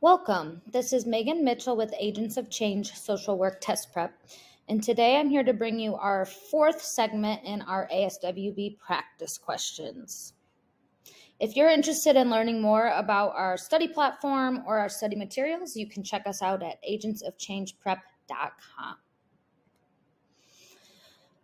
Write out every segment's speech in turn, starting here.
Welcome. This is Megan Mitchell with Agents of Change Social Work Test Prep, and today I'm here to bring you our fourth segment in our ASWB practice questions. If you're interested in learning more about our study platform or our study materials, you can check us out at agentsofchangeprep.com.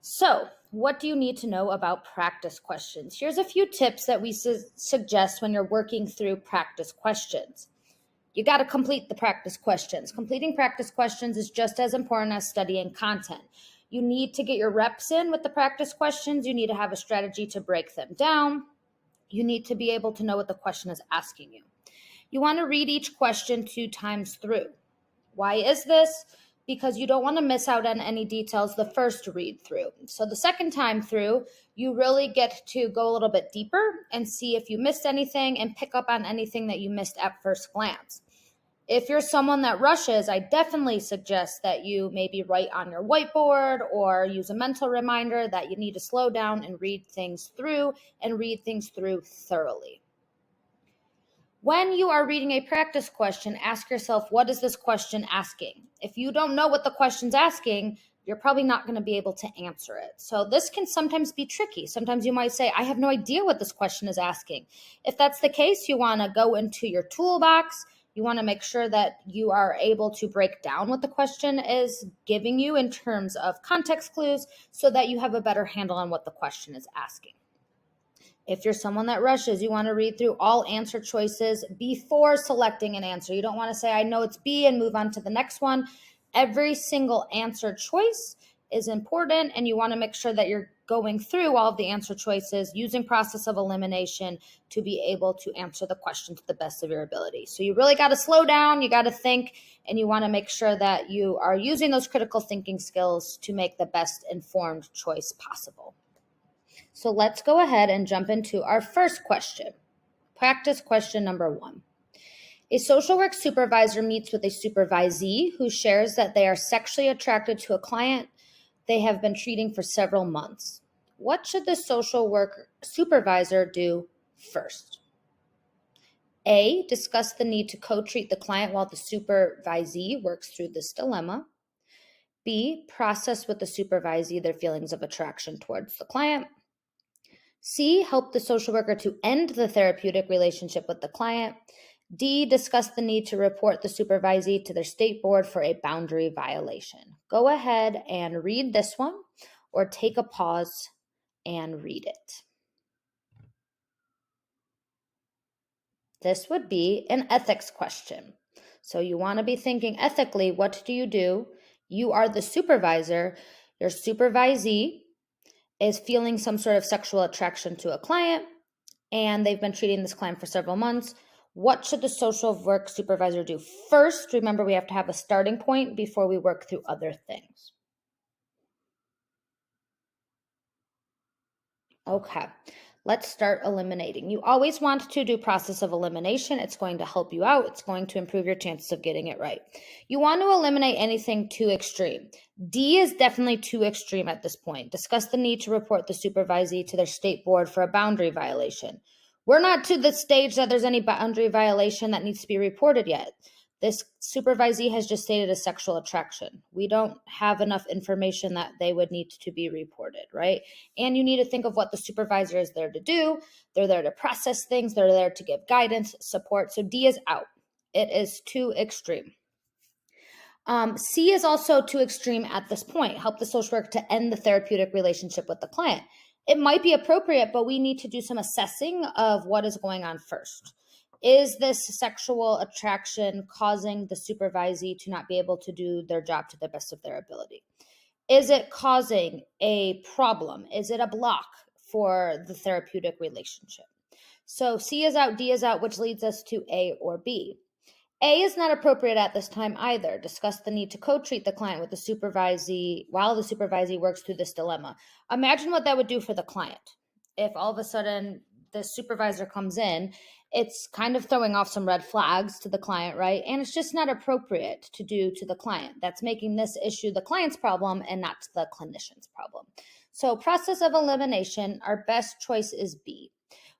So, what do you need to know about practice questions? Here's a few tips that we suggest when you're working through practice questions. You got to complete the practice questions. Completing practice questions is just as important as studying content. You need to get your reps in with the practice questions. You need to have a strategy to break them down. You need to be able to know what the question is asking you. You want to read each question 2 times through. Why is this? Because you don't want to miss out on any details the first read through. So the second time through, you really get to go a little bit deeper and see if you missed anything and pick up on anything that you missed at first glance. If you're someone that rushes, I definitely suggest that you maybe write on your whiteboard or use a mental reminder that you need to slow down and read things through thoroughly. When you are reading a practice question, ask yourself, what is this question asking? If you don't know what the question's asking, you're probably not going to be able to answer it. So this can sometimes be tricky. Sometimes you might say, I have no idea what this question is asking. If that's the case, you want to go into your toolbox. You want to make sure that you are able to break down what the question is giving you in terms of context clues so that you have a better handle on what the question is asking. If you're someone that rushes, you want to read through all answer choices before selecting an answer. You don't want to say, I know it's B and move on to the next one. Every single answer choice is important, and you want to make sure that you're going through all of the answer choices using process of elimination to be able to answer the question to the best of your ability. So you really got to slow down, you got to think, and you want to make sure that you are using those critical thinking skills to make the best informed choice possible. So let's go ahead and jump into our first question. Practice question number 1. A social work supervisor meets with a supervisee who shares that they are sexually attracted to a client they have been treating for several months. What should the social work supervisor do first? A, discuss the need to co-treat the client while the supervisee works through this dilemma. B, process with the supervisee their feelings of attraction towards the client. C, help the social worker to end the therapeutic relationship with the client. D, discuss the need to report the supervisee to their state board for a boundary violation. Go ahead and read this one or take a pause and read it. This would be an ethics question. So you want to be thinking ethically, what do? You are the supervisor. Your supervisee is feeling some sort of sexual attraction to a client, and they've been treating this client for several months. What should the social work supervisor do first? Remember, we have to have a starting point before we work through other things. Okay, let's start eliminating. You always want to do process of elimination. It's going to help you out. It's going to improve your chances of getting it right. You want to eliminate anything too extreme. D is definitely too extreme at this point. Discuss the need to report the supervisee to their state board for a boundary violation. We're not to the stage that there's any boundary violation that needs to be reported yet. This supervisee has just stated a sexual attraction. We don't have enough information that they would need to be reported, right? And you need to think of what the supervisor is there to do. They're there to process things. They're there to give guidance, support. So D is out. It is too extreme. C is also too extreme at this point. Help the social worker to end the therapeutic relationship with the client. It might be appropriate, but we need to do some assessing of what is going on first. Is this sexual attraction causing the supervisee to not be able to do their job to the best of their ability? Is it causing a problem? Is it a block for the therapeutic relationship? So C is out, D is out, which leads us to A or B. A is not appropriate at this time either. Discuss the need to co-treat the client with the supervisee while the supervisee works through this dilemma. Imagine what that would do for the client. If all of a sudden the supervisor comes in, it's kind of throwing off some red flags to the client, right? And it's just not appropriate to do to the client. That's making this issue the client's problem and not the clinician's problem. So process of elimination, our best choice is B.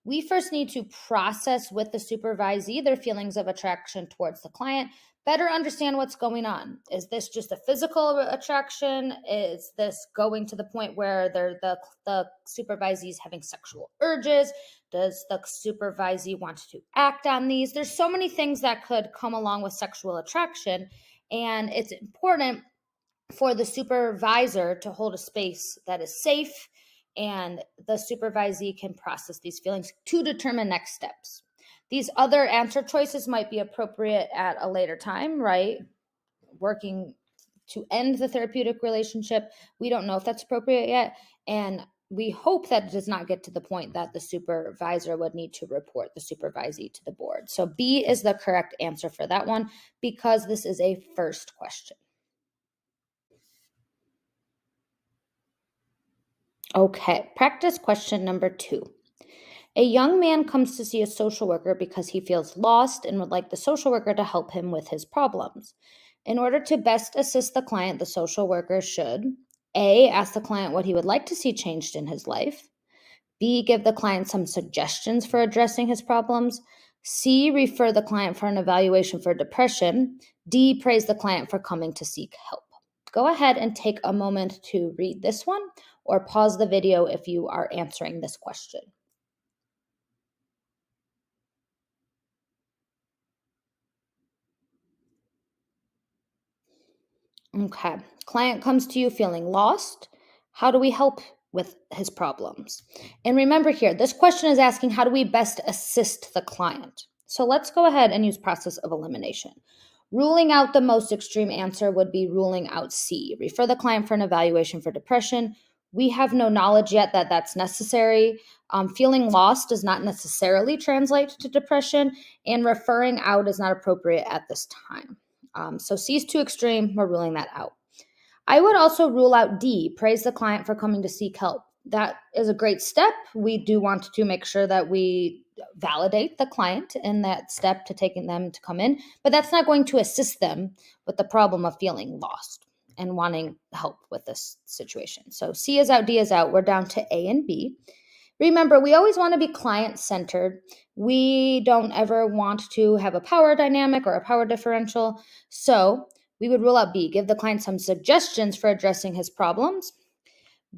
We first need to process with the supervisee their feelings of attraction towards the client, better understand what's going on. Is this just a physical attraction? Is this going to the point where the supervisee is having sexual urges? Does the supervisee want to act on these? There's so many things that could come along with sexual attraction, and it's important for the supervisor to hold a space that is safe, and the supervisee can process these feelings to determine next steps. These other answer choices might be appropriate at a later time, right? Working to end the therapeutic relationship, we don't know if that's appropriate yet, and we hope that it does not get to the point that the supervisor would need to report the supervisee to the board. So B is the correct answer for that one, because this is a first question. Okay, practice question number 2. A young man comes to see a social worker because he feels lost and would like the social worker to help him with his problems. In order to best assist the client, the social worker should A, ask the client what he would like to see changed in his life, B, give the client some suggestions for addressing his problems, C, refer the client for an evaluation for depression, D, praise the client for coming to seek help. Go ahead and take a moment to read this one, or pause the video if you are answering this question. Okay. Client comes to you feeling lost. How do we help with his problems? And remember here, this question is asking, how do we best assist the client? So let's go ahead and use process of elimination. Ruling out the most extreme answer would be ruling out C. Refer the client for an evaluation for depression. We have no knowledge yet that that's necessary. Feeling lost does not necessarily translate to depression, and referring out is not appropriate at this time. So C is too extreme. We're ruling that out. I would also rule out D, praise the client for coming to seek help. That is a great step. We do want to make sure that we validate the client in that step to taking them to come in, but that's not going to assist them with the problem of feeling lost and wanting help with this situation. So C is out, D is out. We're down to A and B. Remember, we always want to be client-centered. We don't ever want to have a power dynamic or a power differential. So we would rule out B, give the client some suggestions for addressing his problems.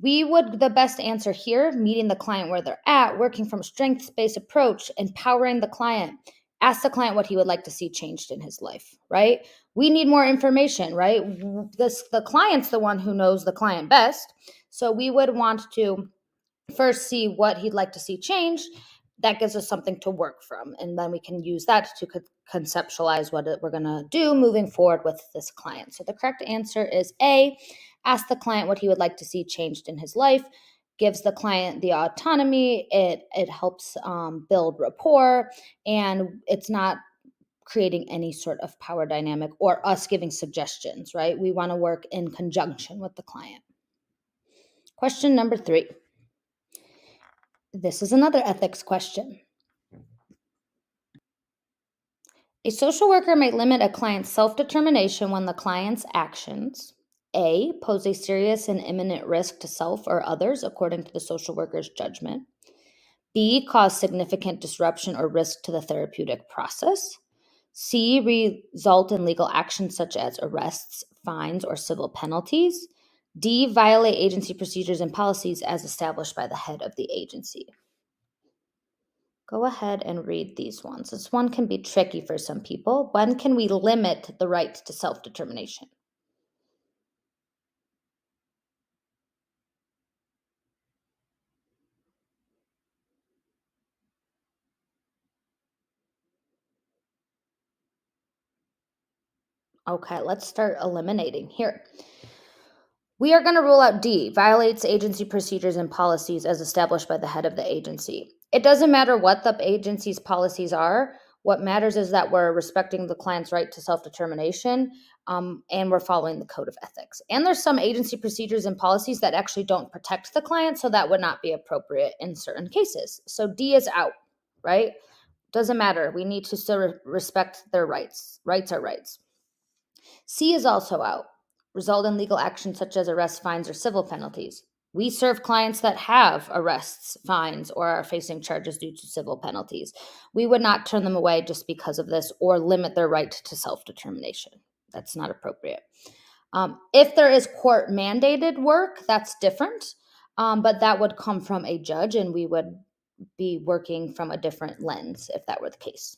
The best answer here, meeting the client where they're at, working from a strengths-based approach, empowering the client. Ask the client what he would like to see changed in his life, right? We need more information, right? The client's the one who knows the client best. So we would want to first see what he'd like to see changed. That gives us something to work from, and then we can use that to conceptualize what we're going to do moving forward with this client. So the correct answer is A, ask the client what he would like to see changed in his life. Gives the client the autonomy. It helps build rapport, and it's not creating any sort of power dynamic or us giving suggestions, right? We want to work in conjunction with the client. Question number 3. This is another ethics question. A social worker may limit a client's self-determination when the client's actions A, pose a serious and imminent risk to self or others according to the social worker's judgment, B, cause significant disruption or risk to the therapeutic process, C, result in legal action such as arrests, fines, or civil penalties, D, violate agency procedures and policies as established by the head of the agency. Go ahead and read these ones. This one can be tricky for some people. When can we limit the right to self-determination? Okay, let's start eliminating here. We are going to rule out D, violates agency procedures and policies as established by the head of the agency. It doesn't matter what the agency's policies are. What matters is that we're respecting the client's right to self-determination, and we're following the code of ethics. And there's some agency procedures and policies that actually don't protect the client, so that would not be appropriate in certain cases. So D is out, right? Doesn't matter. We need to still respect their rights. Rights are rights. C is also out. Result in legal action such as arrest, fines, or civil penalties. We serve clients that have arrests, fines, or are facing charges due to civil penalties. We would not turn them away just because of this or limit their right to self-determination. That's not appropriate. If there is court mandated work, that's different, but that would come from a judge, and we would be working from a different lens if that were the case.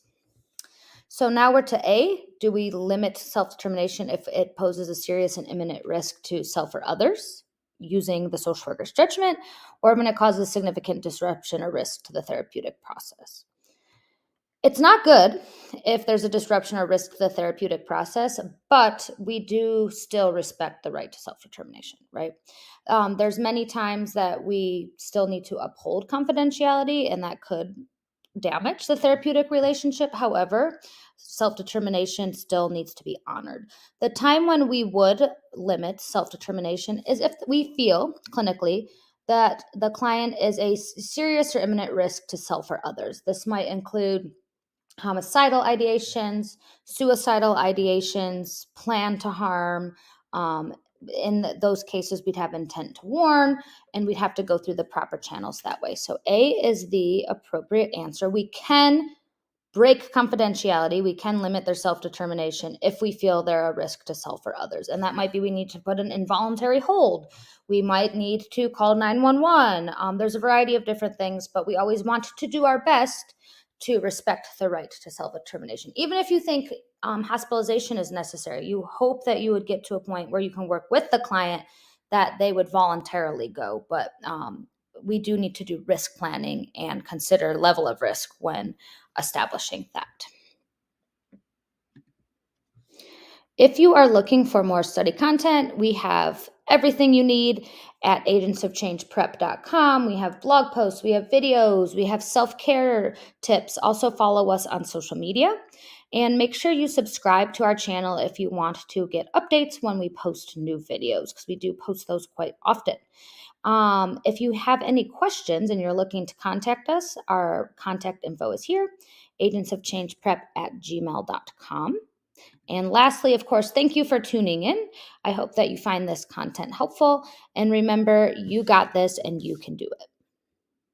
So now we're to A. Do we limit self-determination if it poses a serious and imminent risk to self or others using the social worker's judgment, or when it causes significant disruption or risk to the therapeutic process? It's not good if there's a disruption or risk to the therapeutic process, but we do still respect the right to self-determination, right? There's many times that we still need to uphold confidentiality, and that could damage the therapeutic relationship. However, self-determination still needs to be honored. The time when we would limit self-determination is if we feel clinically that the client is a serious or imminent risk to self or others. This might include homicidal ideations, suicidal ideations, plan to harm. In those cases, we'd have intent to warn, and we'd have to go through the proper channels that way. So A is the appropriate answer. We can break confidentiality. We can limit their self-determination if we feel they're a risk to self or others. And that might be we need to put an involuntary hold. We might need to call 911. There's a variety of different things, but we always want to do our best to respect the right to self-determination. Even if you think hospitalization is necessary, you hope that you would get to a point where you can work with the client that they would voluntarily go. But we do need to do risk planning and consider level of risk when establishing that. If you are looking for more study content, we have everything you need at agentsofchangeprep.com. We have blog posts, we have videos, we have self-care tips. Also follow us on social media, and make sure you subscribe to our channel if you want to get updates when we post new videos, because we do post those quite often. If you have any questions and you're looking to contact us, our contact info is here, agentsofchangeprep@gmail.com. And lastly, of course, thank you for tuning in. I hope that you find this content helpful. And remember, you got this and you can do it.